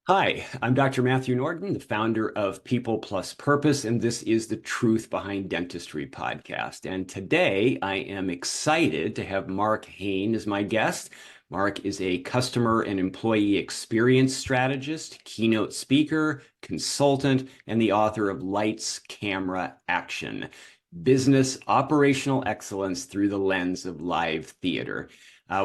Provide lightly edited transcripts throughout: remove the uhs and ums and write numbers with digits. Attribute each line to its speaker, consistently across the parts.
Speaker 1: Hi, I'm Dr. Matthew Norton, the founder of People Plus Purpose, and this is the Truth Behind Dentistry podcast. And today I am excited to have Marc Haine as my guest. Marc is a customer and employee experience strategist, keynote speaker, consultant, and the author of Lights, Camera, Action: Business Operational Excellence Through the Lens of Live Theater.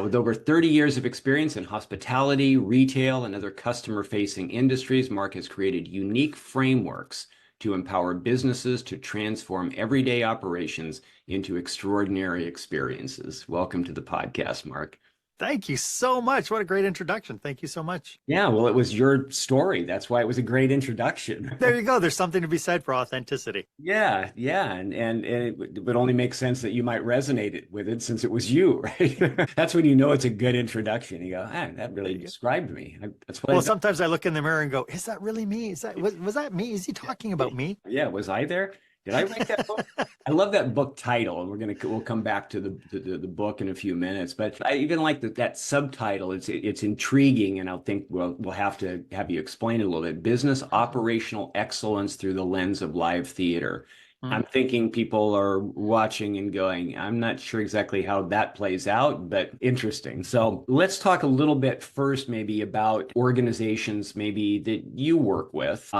Speaker 1: With over 30 years of experience in hospitality, retail, and other customer-facing industries, Marc has created unique frameworks to empower businesses to transform everyday operations into extraordinary experiences. Welcome to the podcast, Marc.
Speaker 2: Thank you so much. What a great introduction. Thank you so much.
Speaker 1: Yeah, well, it was your story. That's why it was a great introduction.
Speaker 2: There you go. There's something to be said for authenticity.
Speaker 1: Yeah, and it would only make sense that you might resonate with it since it was you, right? That's when you know it's a good introduction. You go, ah, that really described me. That's what.
Speaker 2: Well, sometimes I look in the mirror and go, "Is that really me? Was that me? Is he talking about me?"
Speaker 1: Yeah, was I there? Did I write that book? I love that book title, and we'll come back to the book in a few minutes. But I even like that subtitle. It's intriguing, and I'll think we'll have to have you explain it a little bit. Business Operational Excellence Through the Lens of Live Theater. I'm thinking people are watching and going, I'm not sure exactly how that plays out, but interesting. So let's talk a little bit first, maybe about organizations maybe that you work with.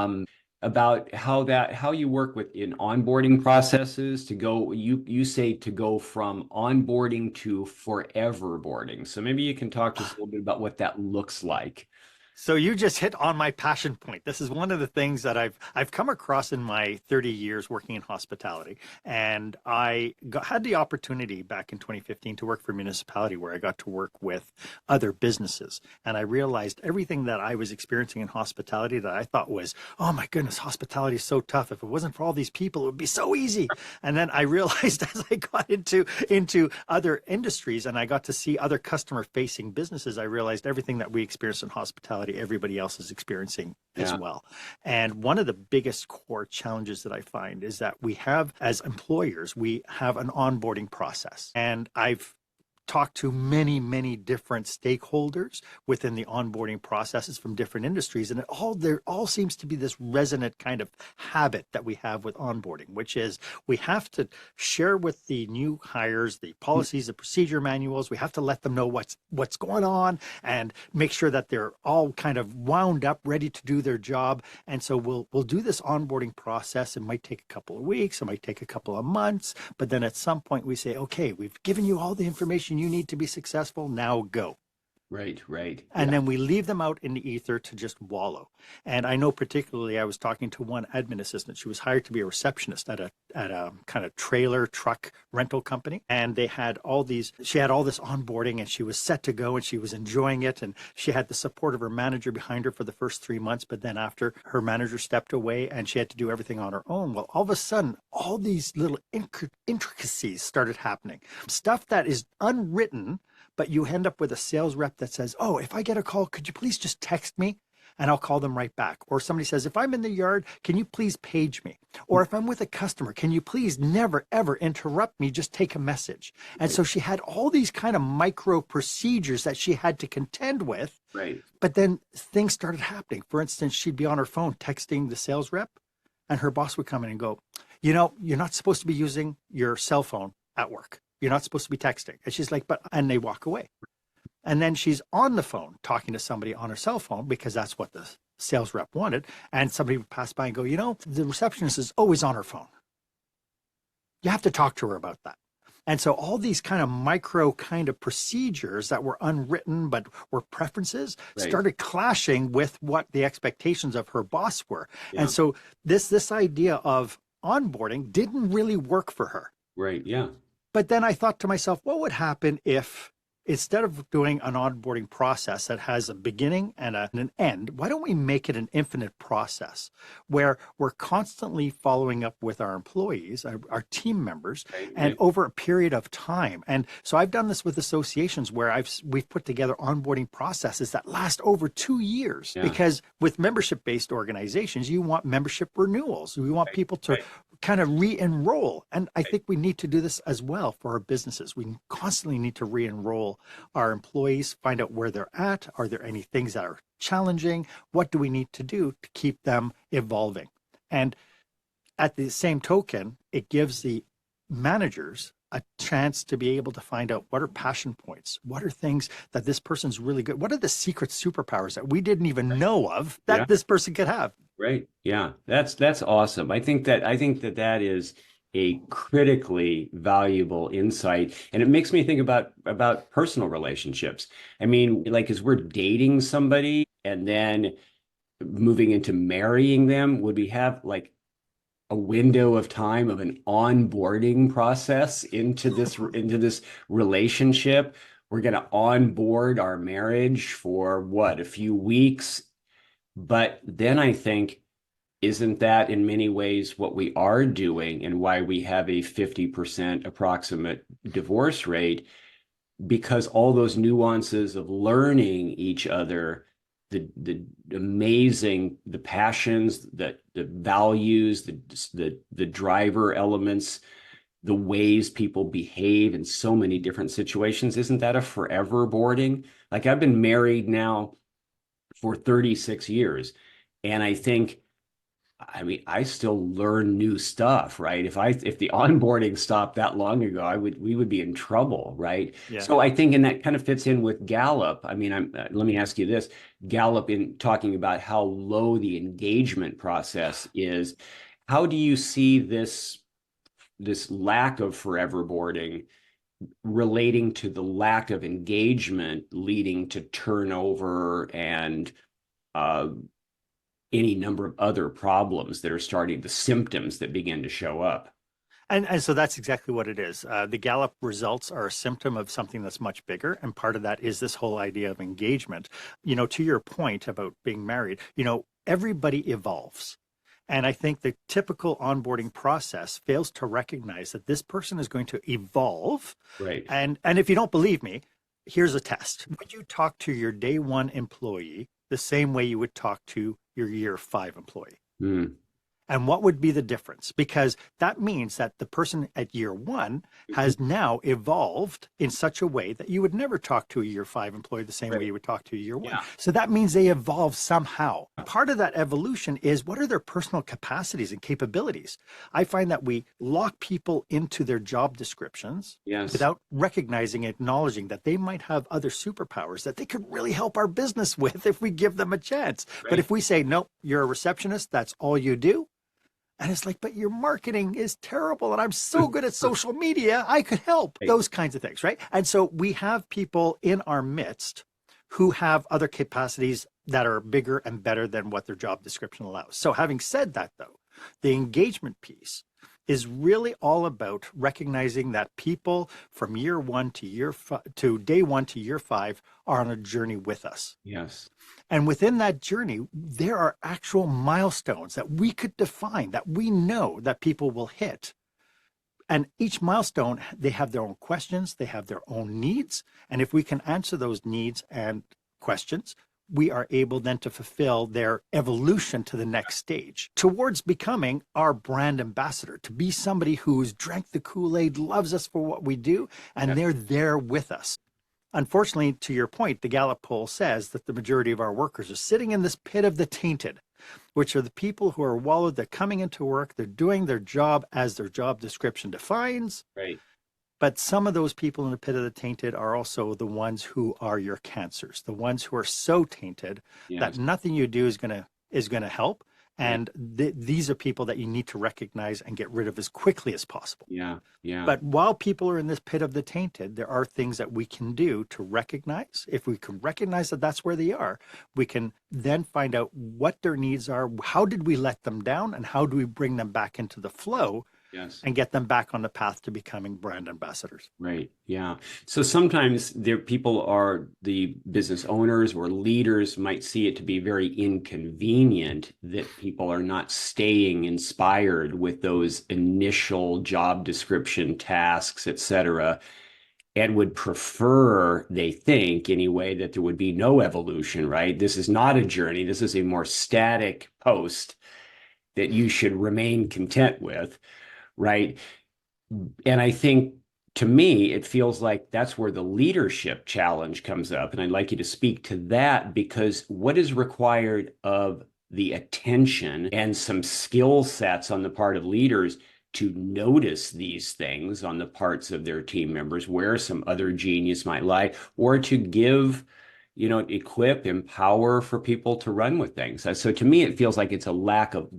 Speaker 1: About how you work with in onboarding processes to go, you say to go from onboarding to forever boarding. So maybe you can talk to us a little bit about what that looks like.
Speaker 2: So you just hit on my passion point. This is one of the things that I've come across in my 30 years working in hospitality. And had the opportunity back in 2015 to work for a municipality where I got to work with other businesses. And I realized everything that I was experiencing in hospitality that I thought was, oh my goodness, hospitality is so tough. If it wasn't for all these people, it would be so easy. And then I realized as I got into other industries and I got to see other customer facing businesses, I realized everything that we experience in hospitality, everybody else is experiencing as well. And one of the biggest core challenges that I find is that we have, as employers, we have an onboarding process. And I've talked to many, many different stakeholders within the onboarding processes from different industries. And there all seems to be this resonant kind of habit that we have with onboarding, which is we have to share with the new hires the policies, the procedure manuals. We have to let them know what's going on and make sure that they're all kind of wound up, ready to do their job. And so we'll do this onboarding process. It might take a couple of weeks, it might take a couple of months, but then at some point we say, okay, we've given you all the information you need to be successful, now go.
Speaker 1: Right.
Speaker 2: And then we leave them out in the ether to just wallow. And I know particularly I was talking to one admin assistant. She was hired to be a receptionist at a kind of trailer truck rental company. And she had all this onboarding and she was set to go and she was enjoying it. And she had the support of her manager behind her for the first 3 months. But then after her manager stepped away and she had to do everything on her own. Well, all of a sudden, all these little intricacies started happening. Stuff that is unwritten, but you end up with a sales rep that says, oh, if I get a call, could you please just text me? And I'll call them right back. Or somebody says, if I'm in the yard, can you please page me? Or if I'm with a customer, can you please never, ever interrupt me? Just take a message. And so she had all these kind of micro procedures that she had to contend with.
Speaker 1: Right.
Speaker 2: But then things started happening. For instance, she'd be on her phone texting the sales rep, and her boss would come in and go, you know, you're not supposed to be using your cell phone at work. You're not supposed to be texting. And she's like, and they walk away. And then she's on the phone talking to somebody on her cell phone because that's what the sales rep wanted. And somebody would pass by and go, you know, the receptionist is always on her phone. You have to talk to her about that. And so all these kind of micro kind of procedures that were unwritten but were preferences started clashing with what the expectations of her boss were. Yeah. And so this idea of onboarding didn't really work for her.
Speaker 1: Right, yeah.
Speaker 2: But then I thought to myself, what would happen if instead of doing an onboarding process that has a beginning and an end, why don't we make it an infinite process where we're constantly following up with our employees, our team members, and over a period of time. And so I've done this with associations where we've put together onboarding processes that last over 2 years, because with membership-based organizations, you want membership renewals. We want people to kind of re-enroll. And I think we need to do this as well for our businesses. We constantly need to re-enroll our employees, find out where they're at. Are there any things that are challenging? What do we need to do to keep them evolving? And at the same token, it gives the managers a chance to be able to find out what are passion points, what are things that this person's really good, what are the secret superpowers that we didn't even know of that
Speaker 1: Yeah.
Speaker 2: this person could have.
Speaker 1: Right. Yeah. That's awesome. I think that that is a critically valuable insight. And it makes me think about personal relationships. I mean, like as we're dating somebody and then moving into marrying them, would we have like a window of time of an onboarding process into this relationship? We're going to onboard our marriage for what, a few weeks, but then I think, isn't that in many ways what we are doing and why we have a 50% approximate divorce rate? Because all those nuances of learning each other, the amazing, the passions, the values, the driver elements, the ways people behave in so many different situations, isn't that a forever boarding? Like I've been married now for 36 years. And I think, I mean, I still learn new stuff, right? If the onboarding stopped that long ago, we would be in trouble, right?
Speaker 2: Yeah.
Speaker 1: So I think, and that kind of fits in with Gallup. I mean, let me ask you this. Gallup, in talking about how low the engagement process is, how do you see this lack of forever boarding relating to the lack of engagement leading to turnover and uh, any number of other problems that are starting, the symptoms that begin to show up?
Speaker 2: And so that's exactly what it is. The Gallup results are a symptom of something that's much bigger. And part of that is this whole idea of engagement. You know, to your point about being married, you know, everybody evolves. And I think the typical onboarding process fails to recognize that this person is going to evolve.
Speaker 1: Right.
Speaker 2: And if you don't believe me, here's a test. Would you talk to your day one employee the same way you would talk to your year five employee?
Speaker 1: Mm.
Speaker 2: And what would be the difference? Because that means that the person at year one has now evolved in such a way that you would never talk to a year five employee the same way you would talk to a year one.
Speaker 1: Yeah.
Speaker 2: So that means they evolve somehow. Part of that evolution is what are their personal capacities and capabilities? I find that we lock people into their job descriptions
Speaker 1: Yes.
Speaker 2: without recognizing, acknowledging that they might have other superpowers that they could really help our business with if we give them a chance.
Speaker 1: Right.
Speaker 2: But if we say, nope, you're a receptionist, that's all you do. And it's like, but your marketing is terrible. And I'm so good at social media, I could help.
Speaker 1: Right.
Speaker 2: Those kinds of things, right? And so we have people in our midst who have other capacities that are bigger and better than what their job description allows. So having said that, though, the engagement piece is really all about recognizing that people from year one to day one to year five are on a journey with us.
Speaker 1: Yes.
Speaker 2: And within that journey, there are actual milestones that we could define, that we know that people will hit. And each milestone, they have their own questions, they have their own needs. And if we can answer those needs and questions, we are able then to fulfill their evolution to the next stage towards becoming our brand ambassador, to be somebody who's drank the Kool-Aid, loves us for what we do, and they're there with us. Unfortunately, to your point, the Gallup poll says that the majority of our workers are sitting in this pit of the tainted, which are the people who are wallowed, they're coming into work, they're doing their job as their job description defines.
Speaker 1: Right.
Speaker 2: But some of those people in the pit of the tainted are also the ones who are your cancers, the ones who are so tainted that nothing you do is going to help. And these are people that you need to recognize and get rid of as quickly as possible.
Speaker 1: Yeah. Yeah.
Speaker 2: But while people are in this pit of the tainted, there are things that we can do to recognize. If we can recognize that that's where they are, we can then find out what their needs are. How did we let them down? And how do we bring them back into the flow?
Speaker 1: Yes.
Speaker 2: And get them back on the path to becoming brand ambassadors.
Speaker 1: Right. Yeah. So sometimes people are the business owners or leaders might see it to be very inconvenient that people are not staying inspired with those initial job description tasks, et cetera, and would prefer, they think anyway, that there would be no evolution, right? This is not a journey. This is a more static post. that you should remain content with, right? And I think to me, it feels like that's where the leadership challenge comes up. And I'd like you to speak to that, because what is required of the attention and some skill sets on the part of leaders to notice these things on the parts of their team members, where some other genius might lie, or to give, equip, empower for people to run with things. So to me, it feels like it's a lack of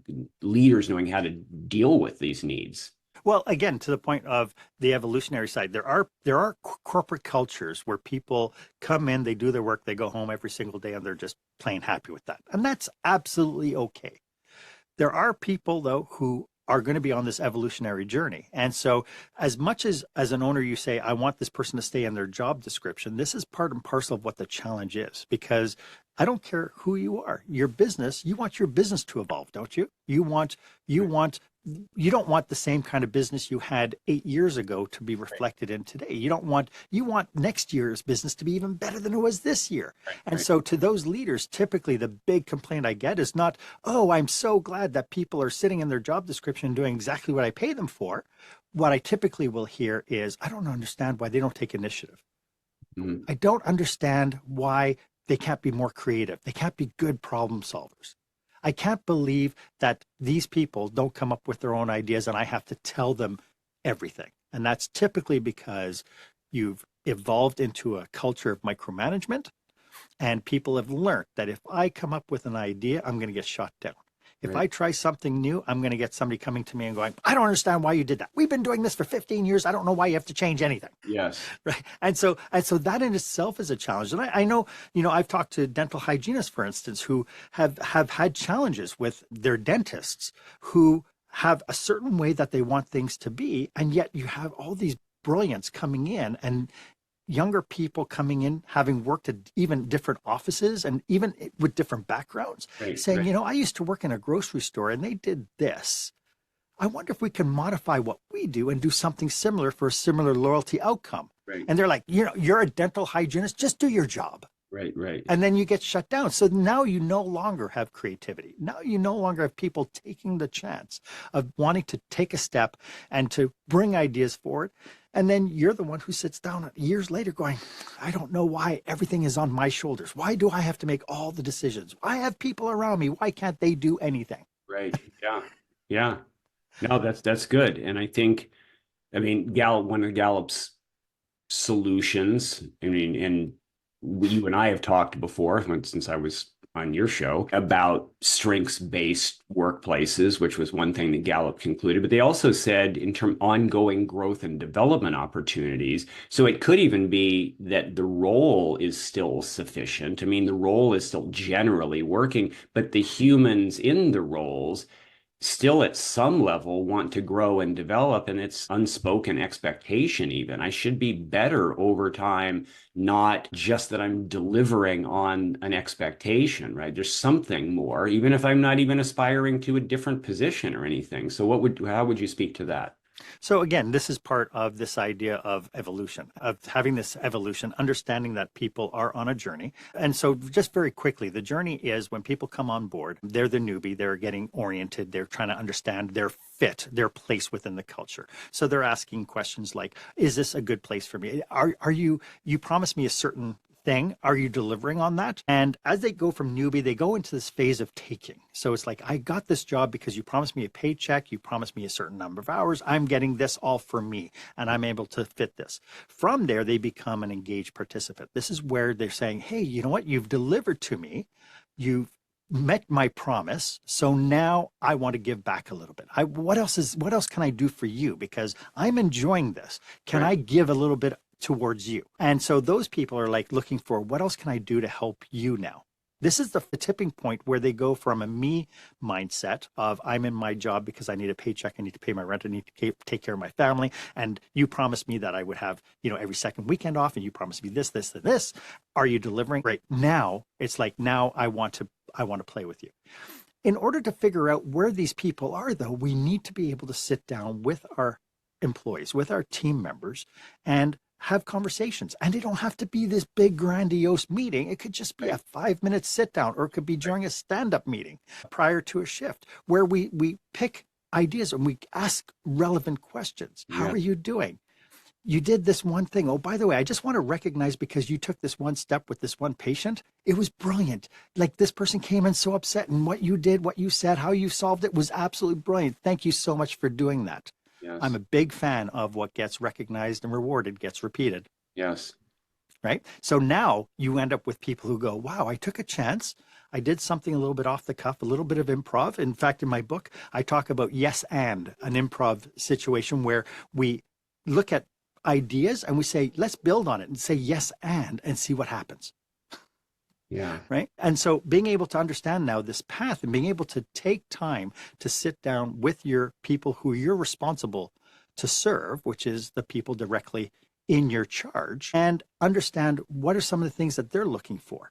Speaker 1: leaders knowing how to deal with these needs.
Speaker 2: Well, again, to the point of the evolutionary side, there are corporate cultures where people come in, they do their work, they go home every single day, and they're just plain happy with that. And that's absolutely okay. There are people, though, who are going to be on this evolutionary journey. And so as much as an owner, you say, I want this person to stay in their job description, this is part and parcel of what the challenge is, because I don't care who you are, your business, you want your business to evolve, don't you? You don't want the same kind of business you had 8 years ago to be reflected in today. You want next year's business to be even better than it was this year. And so to those leaders, typically the big complaint I get is not, oh, I'm so glad that people are sitting in their job description doing exactly what I pay them for. What I typically will hear is, I don't understand why they don't take initiative.
Speaker 1: Mm.
Speaker 2: I don't understand why they can't be more creative. They can't be good problem solvers. I can't believe that these people don't come up with their own ideas and I have to tell them everything. And that's typically because you've evolved into a culture of micromanagement, and people have learned that if I come up with an idea, I'm going to get shot down. If I try something new, I'm going to get somebody coming to me and going, I don't understand why you did that. We've been doing this for 15 years. I don't know why you have to change anything.
Speaker 1: Yes.
Speaker 2: Right. And so that in itself is a challenge. And I know, I've talked to dental hygienists, for instance, who have had challenges with their dentists who have a certain way that they want things to be. And yet you have all these brilliants coming in, and younger people coming in, having worked at even different offices and even with different backgrounds, saying, I used to work in a grocery store and they did this. I wonder if we can modify what we do and do something similar for a similar loyalty outcome.
Speaker 1: Right.
Speaker 2: And they're like, you're a dental hygienist, just do your job.
Speaker 1: Right.
Speaker 2: And then you get shut down. So now you no longer have creativity. Now you no longer have people taking the chance of wanting to take a step and to bring ideas forward. And then you're the one who sits down years later going, I don't know why everything is on my shoulders. Why do I have to make all the decisions? I have people around me. Why can't they do anything?
Speaker 1: Right. Yeah. No, that's good. And I think, one of Gallup's solutions, and you and I have talked before, since I was on your show, about strengths-based workplaces, which was one thing that Gallup concluded. But they also said in terms of ongoing growth and development opportunities. So it could even be that the role is still sufficient. The role is still generally working, but the humans in the roles still at some level want to grow and develop, and it's unspoken expectation. Even I should be better over time, not just that I'm delivering on an expectation, right? There's something more, even if I'm not even aspiring to a different position or anything. So how would you speak to that?
Speaker 2: So again, this is part of this idea of evolution, of having this evolution, understanding that people are on a journey. And so just very quickly, the journey is when people come on board, they're the newbie, they're getting oriented, they're trying to understand their fit, their place within the culture. So they're asking questions like, is this a good place for me? You promised me a certain thing. Are you delivering on that? And as they go from newbie, they go into this phase of taking. So it's like, I got this job because you promised me a paycheck. You promised me a certain number of hours. I'm getting this all for me, and I'm able to fit this. From there, they become an engaged participant. This is where they're saying, hey, you know what? You've delivered to me. You've met my promise. So now I want to give back a little bit. What else can I do for you? Because I'm enjoying this. Can I give a little bit towards you? And so those people are like looking for, what else can I do to help you now? This is the tipping point where they go from a me mindset of I'm in my job because I need a paycheck, I need to pay my rent, I need to take care of my family, and you promised me that I would have, every second weekend off, and you promised me this, this, and this. Are you delivering? Great. Now it's like, now I want to play with you. In order to figure out where these people are, though, we need to be able to sit down with our employees, with our team members, and have conversations, and they don't have to be this big grandiose meeting. It could just be a 5-minute sit down, or it could be during a stand-up meeting prior to a shift where we pick ideas and we ask relevant questions. How are you doing? You did this one thing. Oh, by the way, I just want to recognize, because you took this one step with this one patient, it was brilliant. Like, this person came in so upset, and what you did, what you said, how you solved it was absolutely brilliant. Thank you so much for doing that.
Speaker 1: Yes.
Speaker 2: I'm a big fan of what gets recognized and rewarded gets repeated.
Speaker 1: Yes.
Speaker 2: Right? So now you end up with people who go, wow, I took a chance. I did something a little bit off the cuff, a little bit of improv. In fact, in my book, I talk about yes and, an improv situation where we look at ideas and we say, let's build on it, and say yes and see what happens.
Speaker 1: Yeah.
Speaker 2: Right. And so being able to understand now this path and being able to take time to sit down with your people who you're responsible to serve, which is the people directly in your charge, and understand what are some of the things that they're looking for.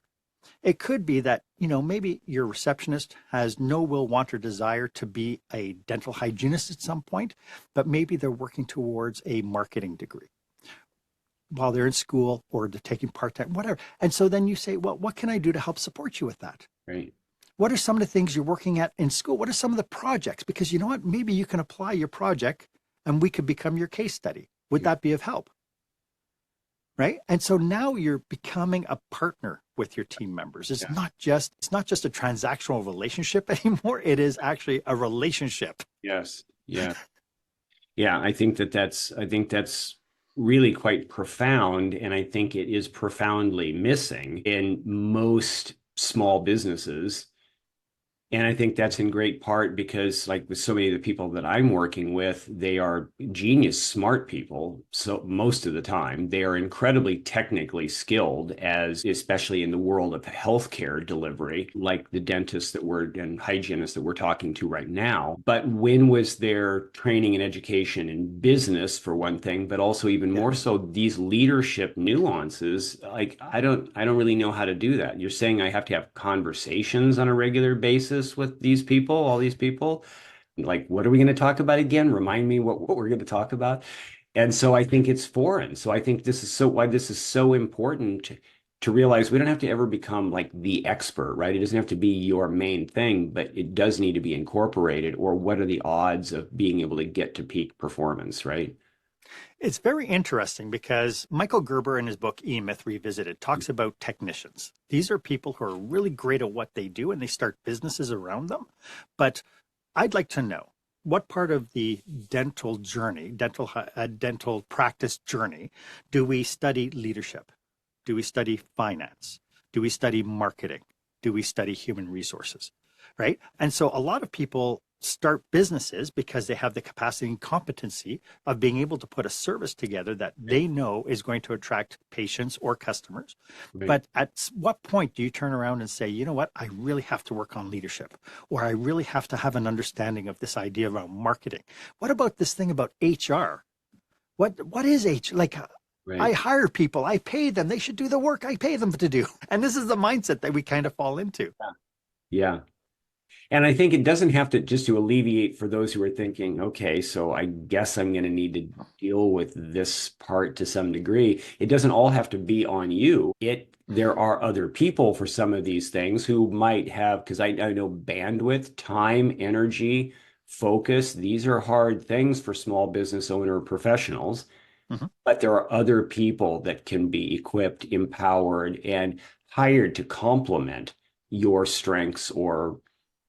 Speaker 2: It could be that, maybe your receptionist has no will, want, or desire to be a dental hygienist at some point, but maybe they're working towards a marketing degree while they're in school, or they're taking part-time, whatever. And so then you say, well, what can I do to help support you with that?
Speaker 1: Right.
Speaker 2: What are some of the things you're working at in school? What are some of the projects? Because you know what, maybe you can apply your project and we could become your case study. Would that be of help? Right. And so now you're becoming a partner with your team members. It's not just a transactional relationship anymore. It is actually a relationship.
Speaker 1: Yes. Yeah. Yeah. I think that's really quite profound. And I think it is profoundly missing in most small businesses. And I think that's in great part because, like, with so many of the people that I'm working with, they are genius, smart people. So most of the time, they are incredibly technically skilled, especially in the world of healthcare delivery, like the dentists and hygienists that we're talking to right now. But when was their training and education in business, for one thing, but also even more so these leadership nuances? Like, I don't really know how to do that. You're saying I have to have conversations on a regular basis with these people, all these people. Like, what are we going to talk about again? Remind me what we're going to talk about. And so I think it's foreign. So I think this is so important to realize we don't have to ever become like the expert, right? It doesn't have to be your main thing, but it does need to be incorporated. Or what are the odds of being able to get to peak performance, right?
Speaker 2: It's very interesting because Michael Gerber, in his book E-Myth Revisited, talks about technicians. These are people who are really great at what they do, and they start businesses around them. But I'd like to know, what part of the dental journey, dental practice journey, do we study leadership? Do we study finance? Do we study marketing? Do we study human resources? Right? And so a lot of people start businesses because they have the capacity and competency of being able to put a service together that they know is going to attract patients or customers. Right. But at what point do you turn around and say, you know what, I really have to work on leadership, or I really have to have an understanding of this idea around marketing? What about this thing about HR? What is HR? Like, right. I hire people, I pay them, they should do the work I pay them to do. And this is the mindset that we kind of fall into.
Speaker 1: Yeah. And I think it doesn't have to, just to alleviate for those who are thinking, okay, so I guess I'm going to need to deal with this part to some degree. It doesn't all have to be on you. There are other people for some of these things who might have, because I know bandwidth, time, energy, focus, these are hard things for small business owner professionals. Mm-hmm. But there are other people that can be equipped, empowered, and hired to complement your strengths, or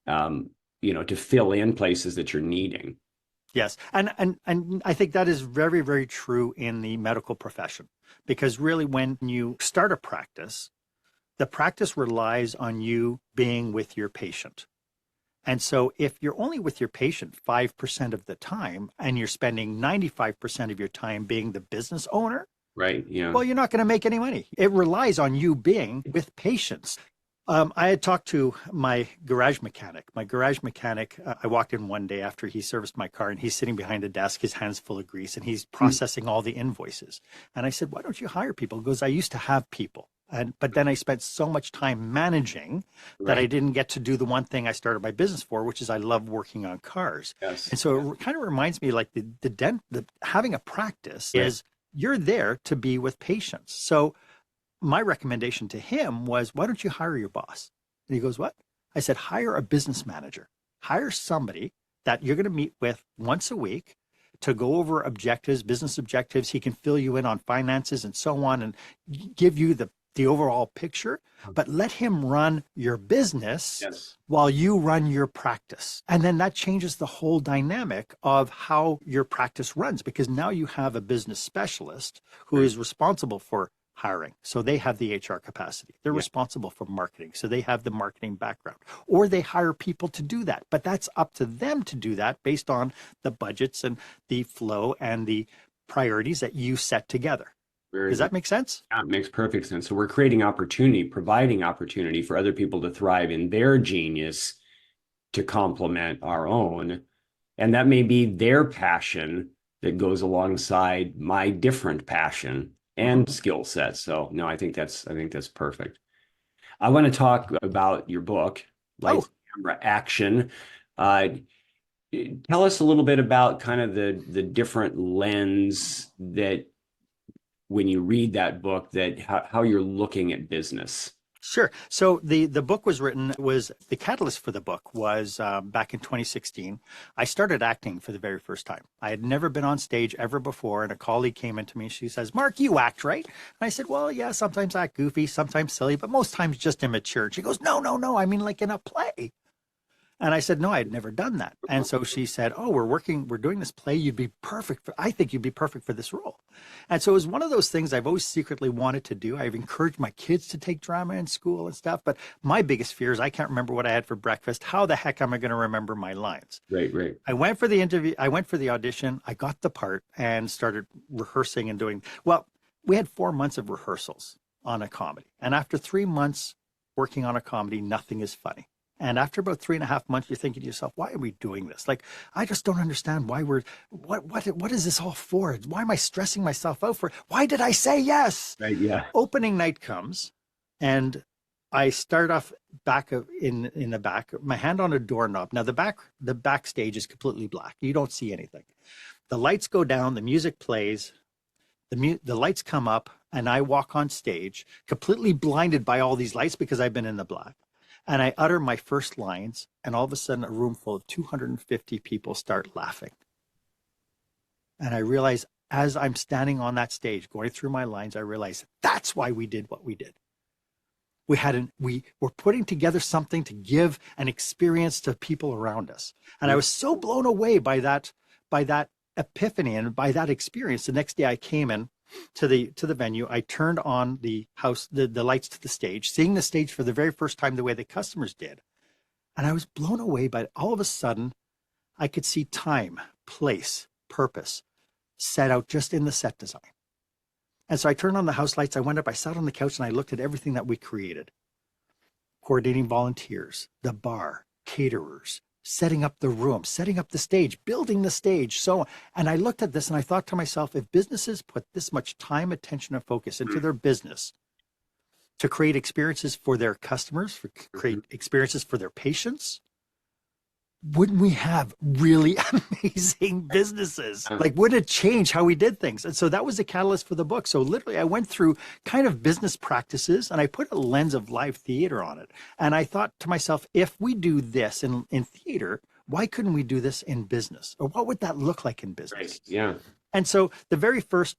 Speaker 1: to fill in places that you're needing.
Speaker 2: Yes. And I think that is very, very true in the medical profession, because really when you start a practice, the practice relies on you being with your patient. And so if you're only with your patient 5% of the time and you're spending 95% of your time being the business owner,
Speaker 1: right? Yeah.
Speaker 2: Well, you're not going to make any money. It relies on you being with patients. I had talked to my garage mechanic. I walked in one day after he serviced my car, and he's sitting behind a desk, his hands full of grease, and he's processing all the invoices. And I said, why don't you hire people? He goes, I used to have people. But then I spent so much time managing that I didn't get to do the one thing I started my business for, which is I love working on cars. Yes. And so it kind of reminds me, like the having a practice is you're there to be with patients. So my recommendation to him was, why don't you hire your boss? And he goes, what? I said, hire a business manager. Hire somebody that you're going to meet with once a week to go over objectives, business objectives. He can fill you in on finances and so on and give you the overall picture, but let him run your business
Speaker 1: Yes.
Speaker 2: while you run your practice. And then that changes the whole dynamic of how your practice runs, because now you have a business specialist who is responsible for hiring. So they have the HR capacity. They're responsible for marketing. So they have the marketing background, or they hire people to do that. But that's up to them to do that based on the budgets and the flow and the priorities that you set together. Does that make sense?
Speaker 1: Yeah, it makes perfect sense. So we're creating opportunity, providing opportunity for other people to thrive in their genius to complement our own. And that may be their passion that goes alongside my different passion and skill set. So no, I think that's perfect. I want to talk about your book, Lights, Camera, Action. Tell us a little bit about kind of the different lens that when you read that book, that how you're looking at business.
Speaker 2: Sure. So the book was written, was the catalyst for the book was back in 2016. I started acting for the very first time. I had never been on stage ever before, and a colleague came into me. She says, Mark, you act, right? And I said, well, yeah, sometimes I act goofy, sometimes silly, but most times just immature. She goes, no, I mean like in a play. And I said, no, I had never done that. And so she said, oh, we're doing this play. You'd be perfect. I think you'd be perfect for this role. And so it was one of those things I've always secretly wanted to do. I've encouraged my kids to take drama in school and stuff. But my biggest fear is I can't remember what I had for breakfast. How the heck am I going to remember my lines?
Speaker 1: Right.
Speaker 2: I went for the interview. I went for the audition. I got the part and started rehearsing and doing, well, we had 4 months of rehearsals on a comedy. And after 3 months working on a comedy, nothing is funny. And after about 3.5 months, you're thinking to yourself, why are we doing this? Like, I just don't understand why what is this all for? Why am I stressing myself out for? Why did I say yes?
Speaker 1: Right, yeah.
Speaker 2: Opening night comes, and I start off in the back, my hand on a doorknob. Now the backstage is completely black. You don't see anything. The lights go down, the music plays, the lights come up, and I walk on stage, completely blinded by all these lights because I've been in the black. And I utter my first lines, and all of a sudden a room full of 250 people start laughing. And I realize as I'm standing on that stage, going through my lines, I realize that's why we did what we did. We were putting together something to give an experience to people around us. And I was so blown away by that epiphany and by that experience. The next day I came in to the venue. I turned on the lights to the stage, seeing the stage for the very first time the way the customers did. And I was blown away by it. All of a sudden, I could see time, place, purpose set out just in the set design. And so I turned on the house lights. I went up, I sat on the couch, and I looked at everything that we created. Coordinating volunteers, the bar, caterers, setting up the room, setting up the stage, building the stage. So, and I looked at this and I thought to myself, if businesses put this much time, attention, and focus into their business to create experiences for their customers, create experiences for their patients, wouldn't we have really amazing businesses? Like, wouldn't it change how we did things? And so that was the catalyst for the book. So literally I went through kind of business practices and I put a lens of live theater on it. And I thought to myself, if we do this in theater, why couldn't we do this in business? Or what would that look like in business?
Speaker 1: Right. Yeah.
Speaker 2: And so the very first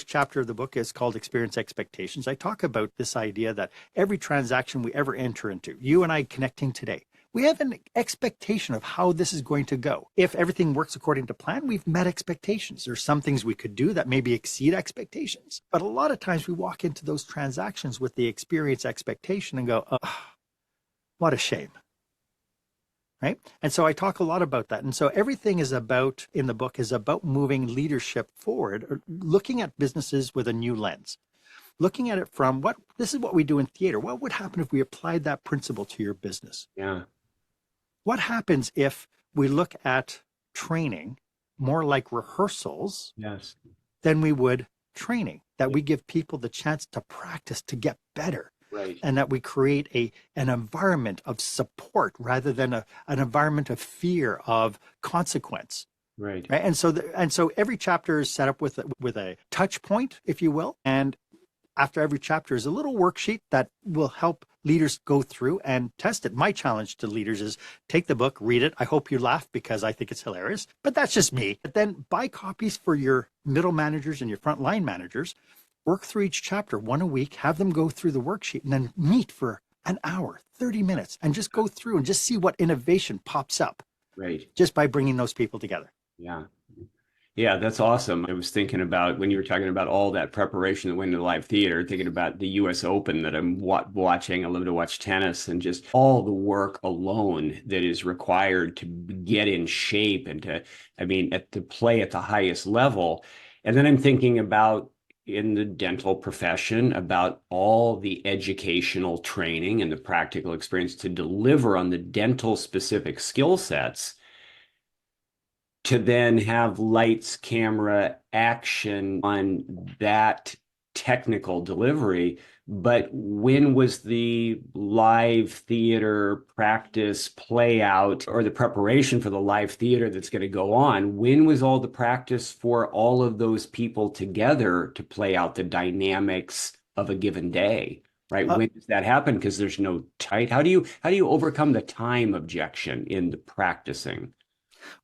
Speaker 2: chapter of the book is called Experience Expectations. I talk about this idea that every transaction we ever enter into, you and I connecting today, we have an expectation of how this is going to go. If everything works according to plan, we've met expectations. There's some things we could do that maybe exceed expectations. But a lot of times we walk into those transactions with the experience expectation and go, oh, what a shame. Right? And so I talk a lot about that. And so everything is about, in the book, is about moving leadership forward, or looking at businesses with a new lens. Looking at it from this is what we do in theater. What would happen if we applied that principle to your business?
Speaker 1: Yeah.
Speaker 2: What happens if we look at training more like rehearsals than we would training? That we give people the chance to practice, to get better.
Speaker 1: Right.
Speaker 2: And that we create an environment of support rather than an environment of fear, of consequence.
Speaker 1: Right.
Speaker 2: right? And so every chapter is set up with a touch point, if you will, and after every chapter is a little worksheet that will help leaders go through and test it. My challenge to leaders is take the book, read it. I hope you laugh because I think it's hilarious, but that's just me. But then buy copies for your middle managers and your frontline managers. Work through each chapter, one a week, have them go through the worksheet and then meet for an hour, 30 minutes, and just go through and just see what innovation pops up
Speaker 1: Right.
Speaker 2: just by bringing those people together.
Speaker 1: Yeah. Yeah, that's awesome. I was thinking about when you were talking about all that preparation that went into live theater, thinking about the US Open that I'm watching. I love to watch tennis and just all the work alone that is required to get in shape and to play at the highest level. And then I'm thinking about in the dental profession about all the educational training and the practical experience to deliver on the dental specific skill sets to then have lights, camera, action on that technical delivery. But when was the live theater practice play out or the preparation for the live theater that's going to go on? When was all the practice for all of those people together to play out the dynamics of a given day? Right.
Speaker 2: Uh,
Speaker 1: When does that happen? Because there's no tight. How do you overcome the time objection in the practicing?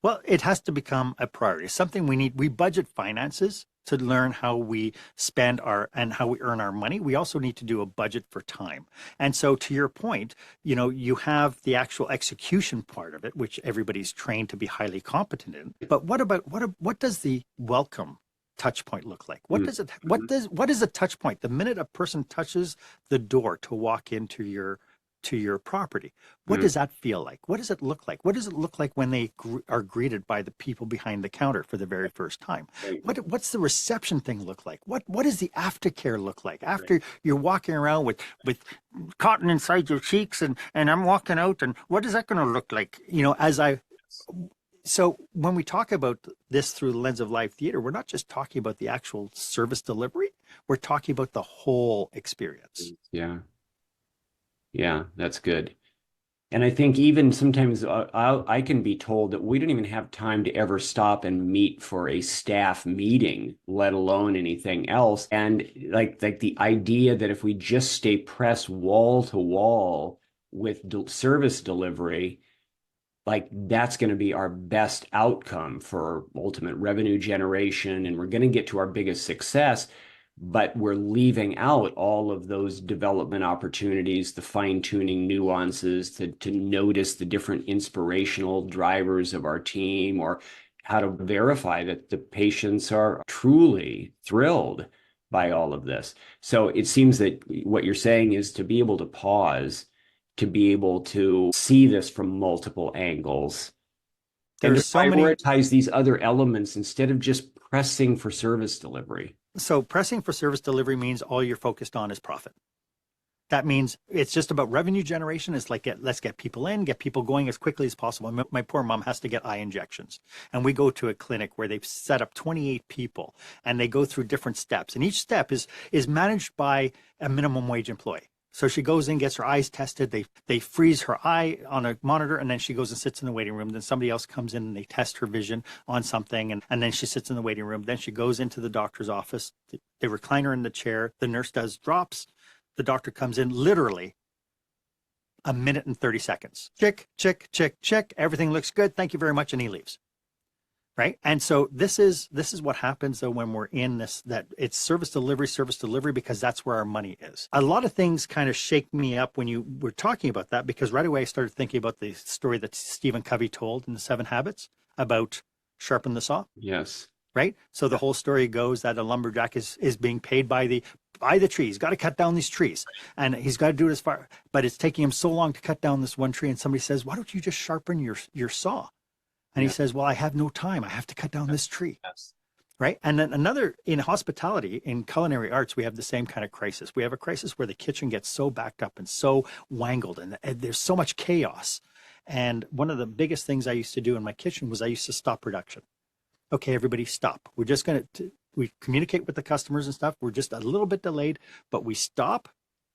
Speaker 2: Well, it has to become a priority, something we need. We budget finances to learn how we spend our and how we earn our money. We also need to do a budget for time. And so to your point, you have the actual execution part of it, which everybody's trained to be highly competent in. But what does the welcome touch point look like? What is a touch point? The minute a person touches the door to walk into your property, what does that feel like? What does it look like? What does it look like when they are greeted by the people behind the counter for the very first time? What's the reception thing look like? What does the aftercare look like after you're walking around with cotton inside your cheeks and I'm walking out, and what is that going to look like? So when we talk about this through the lens of live theater, we're not just talking about the actual service delivery, we're talking about the whole experience.
Speaker 1: Yeah. Yeah, that's good. And I think even sometimes I can be told that we don't even have time to ever stop and meet for a staff meeting, let alone anything else. And like the idea that if we just stay pressed wall to wall with service delivery, like that's going to be our best outcome for ultimate revenue generation, and we're going to get to our biggest success, but we're leaving out all of those development opportunities, the fine-tuning nuances to notice the different inspirational drivers of our team, or how to verify that the patients are truly thrilled by all of this. So it seems that what you're saying is to be able to pause, to be able to see this from multiple angles, and to
Speaker 2: There's so many.
Speaker 1: prioritize these other elements instead of just pressing for service delivery.
Speaker 2: So pressing for service delivery means all you're focused on is profit. That means it's just about revenue generation. It's like, let's get people in, get people going as quickly as possible. My poor mom has to get eye injections. And we go to a clinic where they've set up 28 people and they go through different steps. And each step is managed by a minimum wage employee. So she goes in, gets her eyes tested. They freeze her eye on a monitor, and then she goes and sits in the waiting room. Then somebody else comes in and they test her vision on something, and then she sits in the waiting room. Then she goes into the doctor's office. They recline her in the chair. The nurse does drops. The doctor comes in literally a minute and 30 seconds. Check, check, check, check. Everything looks good. Thank you very much. And he leaves. Right. And so this is what happens though when we're in this, that it's service delivery, because that's where our money is. A lot of things kind of shake me up when you were talking about that, because right away I started thinking about the story that Stephen Covey told in the 7 Habits about sharpen the saw.
Speaker 1: Yes.
Speaker 2: Right. So the whole story goes that a lumberjack is being paid by the tree. He's got to cut down these trees, and he's got to do it as far, but it's taking him so long to cut down this one tree. And somebody says, why don't you just sharpen your saw? And he says, well, I have no time. I have to cut down this tree.
Speaker 1: Yes.
Speaker 2: Right. And then another, in hospitality, in culinary arts, we have the same kind of crisis. We have a crisis where the kitchen gets so backed up and so wangled, and there's so much chaos. And one of the biggest things I used to do in my kitchen was I used to stop production. Okay, everybody stop. We're just going to, we communicate with the customers and stuff. We're just a little bit delayed, but we stop,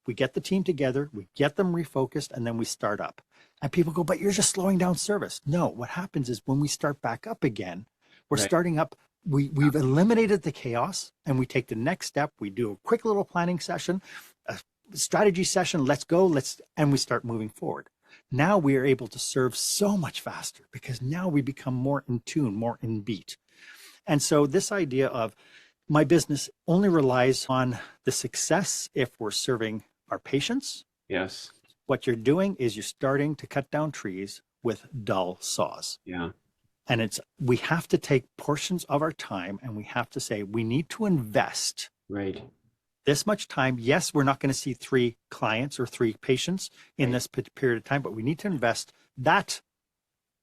Speaker 2: we get the team together, we get them refocused, and then we start up. And people go, but you're just slowing down service. No, what happens is when we start back up again, We're
Speaker 1: Right.
Speaker 2: starting up. We've eliminated the chaos, and we take the next step. We do a quick little planning session, a strategy session. Let's go. And we start moving forward. Now we are able to serve so much faster because now we become more in tune, more in beat. And so this idea of my business only relies on the success if we're serving our patients.
Speaker 1: Yes.
Speaker 2: What you're doing is you're starting to cut down trees with dull saws.
Speaker 1: Yeah.
Speaker 2: And we have to take portions of our time and we have to say, we need to invest
Speaker 1: Right.
Speaker 2: this much time. Yes, we're not going to see 3 clients or 3 patients in this period of time, but we need to invest that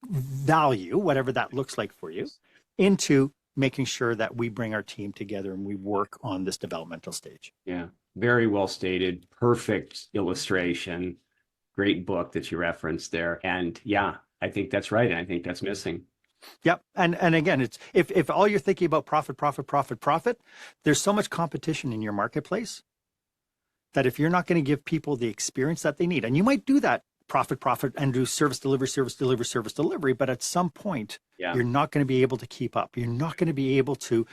Speaker 2: value, whatever that looks like for you, into making sure that we bring our team together and we work on this developmental stage.
Speaker 1: Yeah. Very well stated. Perfect illustration. Great book that you referenced there. And yeah, I think that's right. And I think that's missing.
Speaker 2: Yep. And again, it's if all you're thinking about profit, there's so much competition in your marketplace that if you're not going to give people the experience that they need, and you might do that profit, and do service delivery, but at some point, you're not going to be able to keep up. You're not going to be able to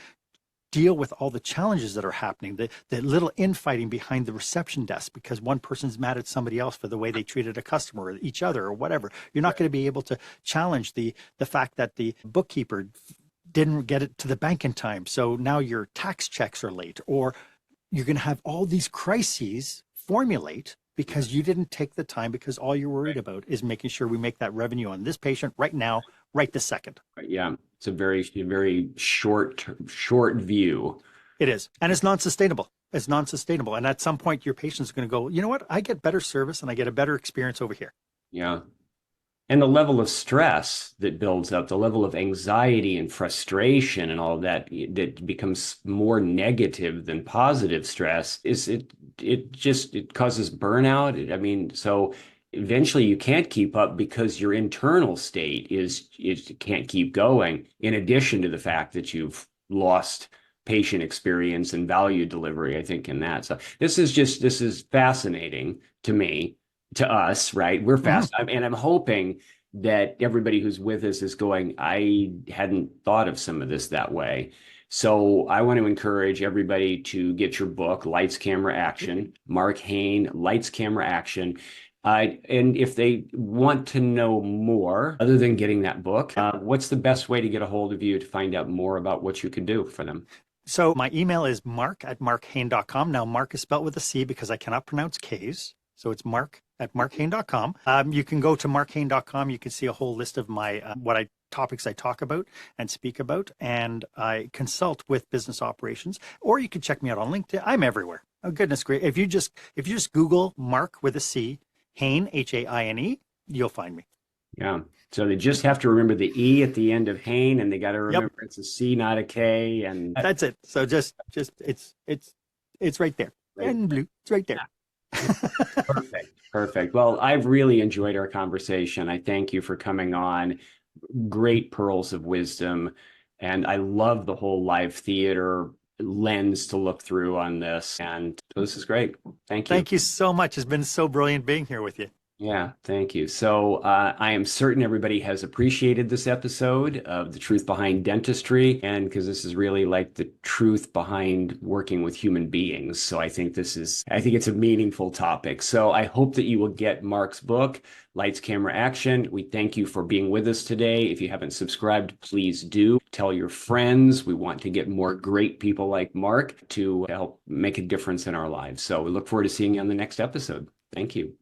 Speaker 2: deal with all the challenges that are happening, the little infighting behind the reception desk because one person's mad at somebody else for the way they treated a customer or each other or whatever. You're not going to be able to challenge the fact that the bookkeeper didn't get it to the bank in time, so now your tax checks are late, or you're going to have all these crises formulate because you didn't take the time, because all you're worried about is making sure we make that revenue on this patient right now, right this second.
Speaker 1: Yeah. It's a very short view.
Speaker 2: It is. And it's non-sustainable. It's non-sustainable. And at some point, your patient's going to go, you know what? I get better service and I get a better experience over here.
Speaker 1: Yeah. And the level of stress that builds up, the level of anxiety and frustration and all of that becomes more negative than positive stress, it causes burnout. I mean, so eventually you can't keep up because your internal state is can't keep going, in addition to the fact that you've lost patient experience and value delivery, I think, in that. So this is fascinating to me, to us, right? We're fast. And I'm hoping that everybody who's with us is going, I hadn't thought of some of this that way. So I want to encourage everybody to get your book, Lights, Camera, Action, Marc Haine, Lights, Camera, Action. And if they want to know more, other than getting that book, what's the best way to get a hold of you to find out more about what you can do for them?
Speaker 2: So my email is mark@marchaine.com. Now, Mark is spelled with a C because I cannot pronounce K's. So it's mark@marchaine.com. You can go to marchaine.com. You can see a whole list of my topics I talk about and speak about. And I consult with business operations. Or you can check me out on LinkedIn. I'm everywhere. Oh, goodness great. If you just Google Mark with a C, Haine, Haine, you'll find me.
Speaker 1: Yeah. So they just have to remember the E at the end of Haine, and they got to remember it's a C, not a K. And
Speaker 2: that's it. So just it's right there. Red and blue. It's right there.
Speaker 1: Perfect. Well, I've really enjoyed our conversation. I thank you for coming on. Great pearls of wisdom. And I love the whole live theater lens to look through on this. And so this is great. Thank you.
Speaker 2: Thank you so much. It's been so brilliant being here with you.
Speaker 1: Yeah, thank you. So I am certain everybody has appreciated this episode of The Truth Behind Dentistry, and because this is really like the truth behind working with human beings. So I think it's a meaningful topic. So I hope that you will get Mark's book, Lights, Camera, Action. We thank you for being with us today. If you haven't subscribed, please do. Tell your friends. We want to get more great people like Mark to help make a difference in our lives. So we look forward to seeing you on the next episode. Thank you.